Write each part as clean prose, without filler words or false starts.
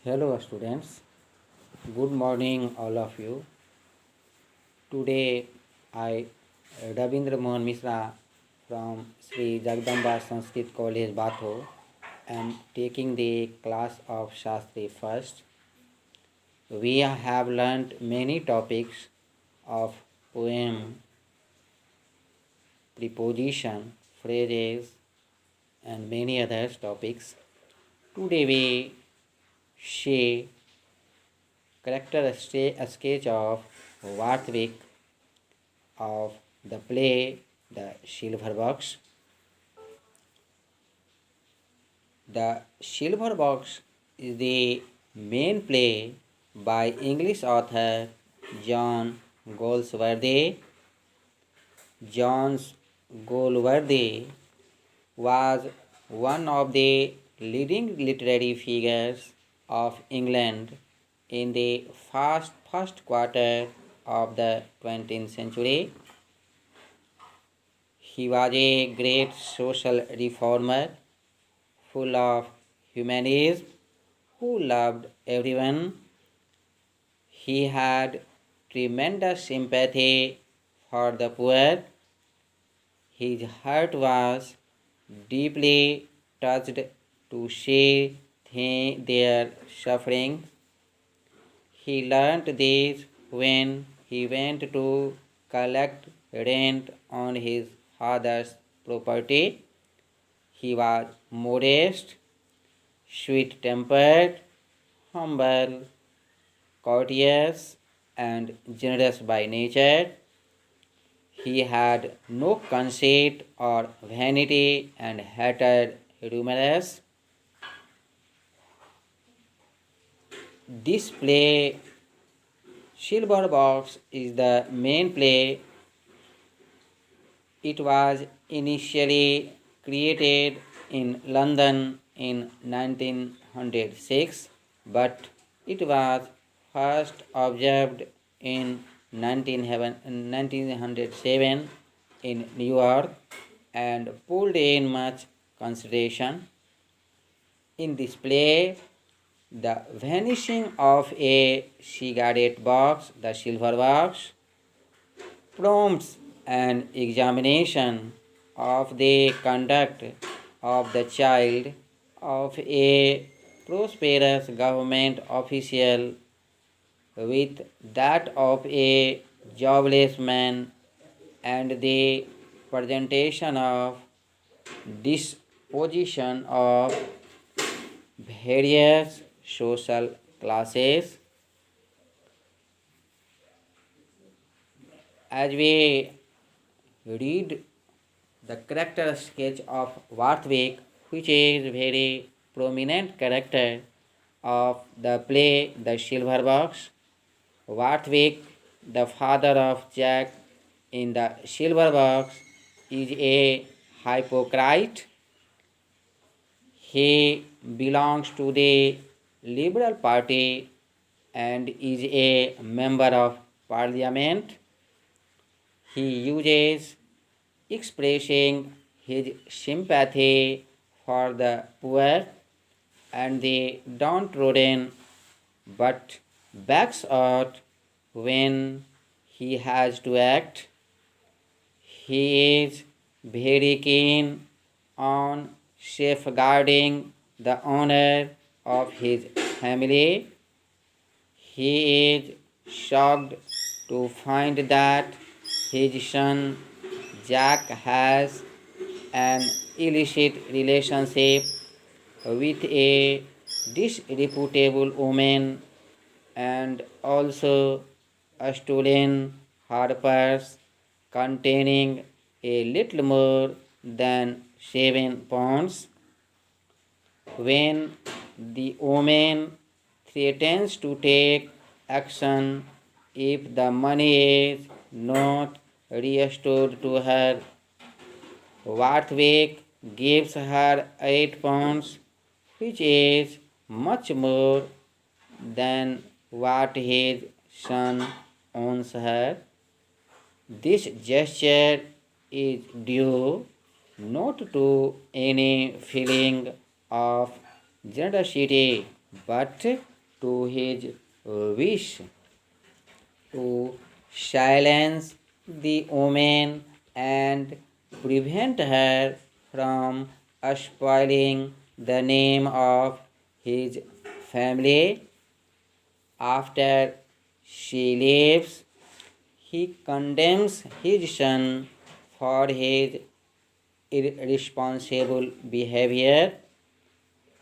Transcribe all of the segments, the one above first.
Hello students, good morning all of you. Today I Rabindra Mohan Mishra from Sri Jagdamba Sanskrit College Batho am taking the class of Shastri first. We have learnt many topics of poem, preposition, phrases and many other topics. Today we see character sketch of Barthwick of the play The Silver Box. The Silver Box is the main play by English author John Goldsworthy. John Goldsworthy was one of the leading literary figures of England in the first quarter of the 20th century. He was a great social reformer, full of humanism, who loved everyone. He had tremendous sympathy for the poor. His heart was deeply touched to see their suffering. He learnt this when he went to collect rent on his father's property. He was modest, sweet-tempered, humble, courteous, and generous by nature. He had no conceit or vanity and hated rumors. This play, Silver Box, is the main play. It was initially created in London in 1906, but it was first observed in 1907 in New York and pulled in much consideration. In this play, the vanishing of a cigarette box, the silver box, prompts an examination of the conduct of the child of a prosperous government official with that of a jobless man, and the presentation of disposition of various social classes. As we read the character sketch of Barthwick, which is very prominent character of the play The Silver Box. Barthwick, the father of Jack in The Silver Box, is a hypocrite. He belongs to the Liberal Party and is a member of Parliament. He uses expressing his sympathy for the poor and the downtrodden, but backs out when he has to act. He is very keen on safeguarding the honor of his family. He is shocked to find that his son Jack has an illicit relationship with a disreputable woman and also stolen her purse containing a little more than 7 pounds. When the woman threatens to take action if the money is not restored to her, Barthwick gives her 8 pounds, which is much more than what his son owns her. This gesture is due not to any feeling of generosity but to his wish to silence the woman and prevent her from spoiling the name of his family. After she leaves, he condemns his son for his irresponsible behavior.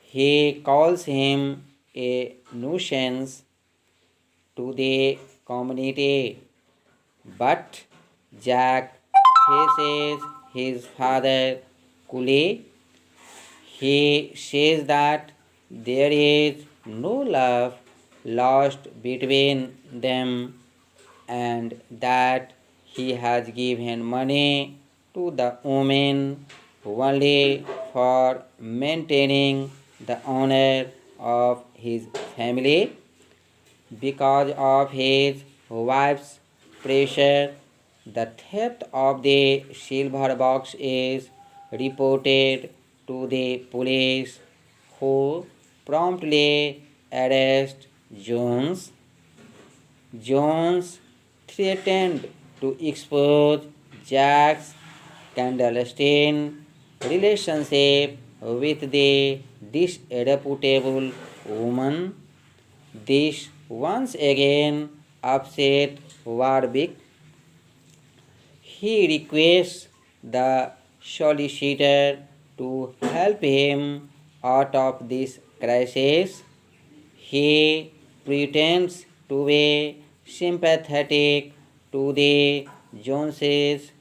He calls him a nuisance to the community. But Jack faces his father coolly. He says that there is no love lost between them and that he has given money to the woman only for maintaining the honor of his family. Because of his wife's pressure, the theft of the silver box is reported to the police, who promptly arrest Jones. Jones threatened to expose Jack's clandestine relationship with the disreputable woman. This once again upset Warwick. He requests the solicitor to help him out of this crisis. He pretends to be sympathetic to the Joneses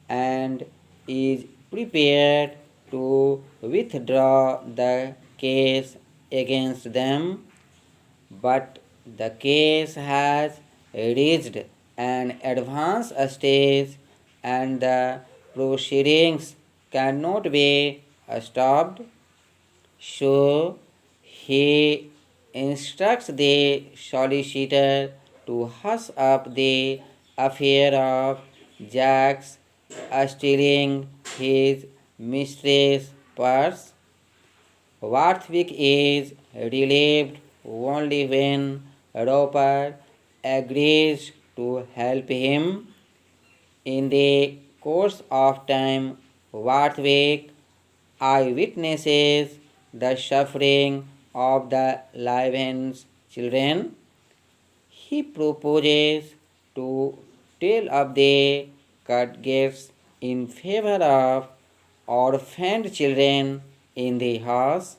and is prepared to withdraw the case against them, but the case has reached an advanced stage and the proceedings cannot be stopped. So he instructs the solicitor to hush up the affair of Jack's stealing his mistress' purse. Barthwick is relieved only when Roper agrees to help him. In the course of time, Barthwick eyewitnesses the suffering of the Livens children. He proposes to tell up the Cutgifts in favor of orphaned children in the house,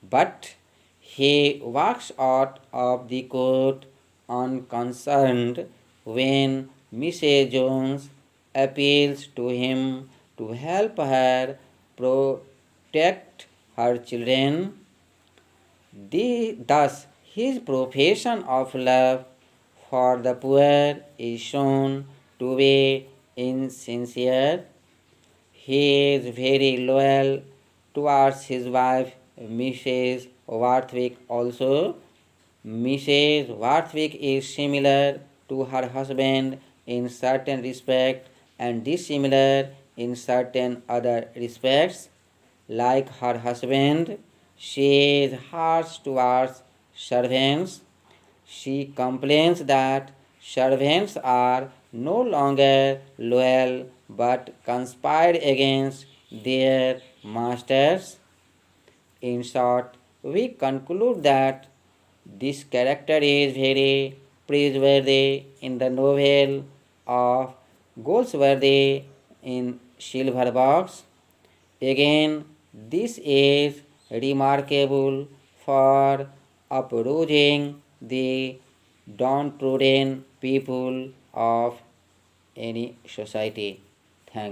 but he walks out of the court unconcerned when Mrs. Jones appeals to him to help her protect her children. Thus, his profession of love for the poor is shown to be insincere. He is very loyal towards his wife, Mrs. Warthwick also. Mrs. Warthwick is similar to her husband in certain respects and dissimilar in certain other respects. Like her husband, she is harsh towards servants. She complains that servants are no longer loyal but conspire against their masters. In short, we conclude that this character is very praiseworthy in the novel of Goldsworthy in Silver Box. Again, this is remarkable for uprooting the downtrodden people of any society.